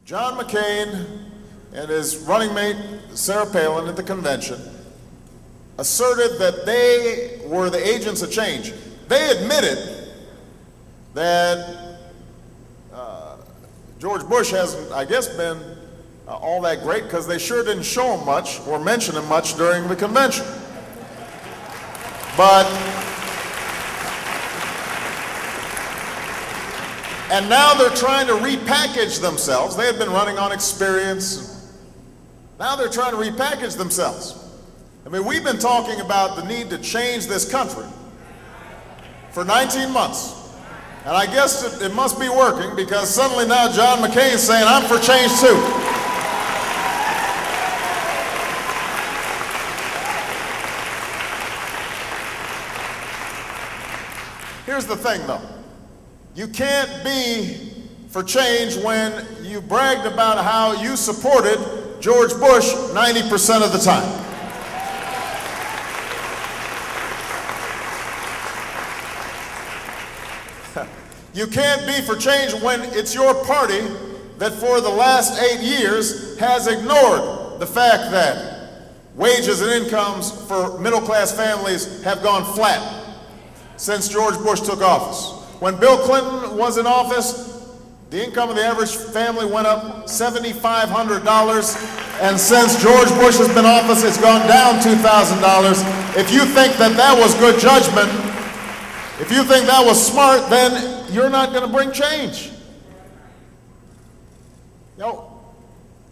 John McCain and his running mate, Sarah Palin, at the convention asserted that they were the agents of change. They admitted that George Bush hasn't, I guess, been all that great because they sure didn't show him much or mention him much during the convention. And now they're trying to repackage themselves. They had been running on experience. Now they're trying to repackage themselves. I mean, we've been talking about the need to change this country for 19 months. And I guess it must be working because suddenly now John McCain's saying, I'm for change too. Here's the thing though. You can't be for change when you bragged about how you supported George Bush 90% of the time. You can't be for change when it's your party that for the last 8 years has ignored the fact that wages and incomes for middle-class families have gone flat since George Bush took office. When Bill Clinton was in office, the income of the average family went up $7,500, and since George Bush has been in office, it's gone down $2,000. If you think that that was good judgment, if you think that was smart, then you're not going to bring change. You know,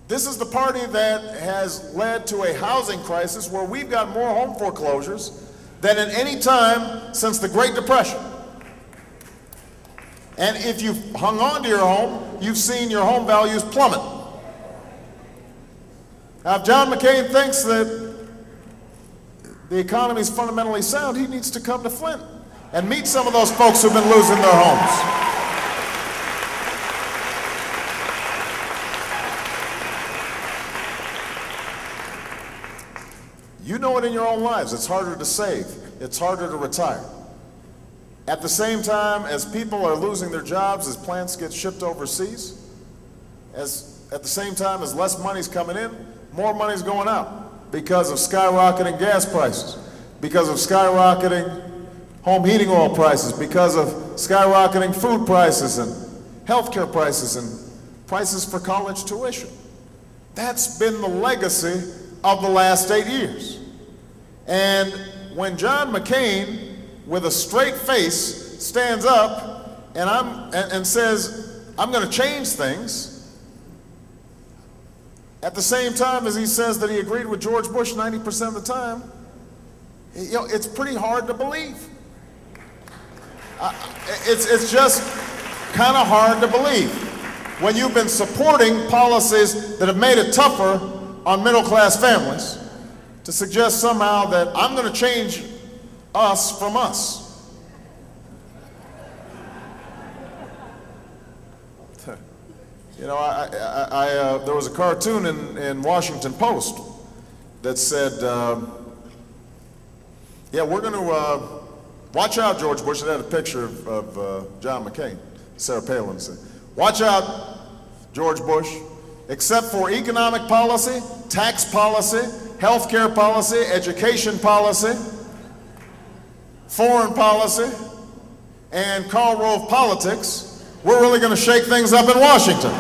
this is the party that has led to a housing crisis where we've got more home foreclosures than at any time since the Great Depression. And if you've hung on to your home, you've seen your home values plummet. Now, if John McCain thinks that the economy is fundamentally sound, he needs to come to Flint and meet some of those folks who've been losing their homes. You know it in your own lives. It's harder to save. It's harder to retire. At the same time, as people are losing their jobs, as plants get shipped overseas, at the same time as less money's coming in, more money's going out because of skyrocketing gas prices, because of skyrocketing home heating oil prices, because of skyrocketing food prices and healthcare prices and prices for college tuition. That's been the legacy of the last 8 years. And when John McCain, with a straight face, stands up and says, I'm going to change things, at the same time as he says that he agreed with George Bush 90% of the time, you know, it's pretty hard to believe. It's just kind of hard to believe when you've been supporting policies that have made it tougher on middle-class families to suggest somehow that I'm going to change us from us. You know, there was a cartoon in Washington Post that said, yeah, we're going to watch out, George Bush. It had a picture of John McCain. Sarah Palin said, watch out, George Bush. Except for economic policy, tax policy, health care policy, education policy, foreign policy, and Karl Rove politics, we're really going to shake things up in Washington.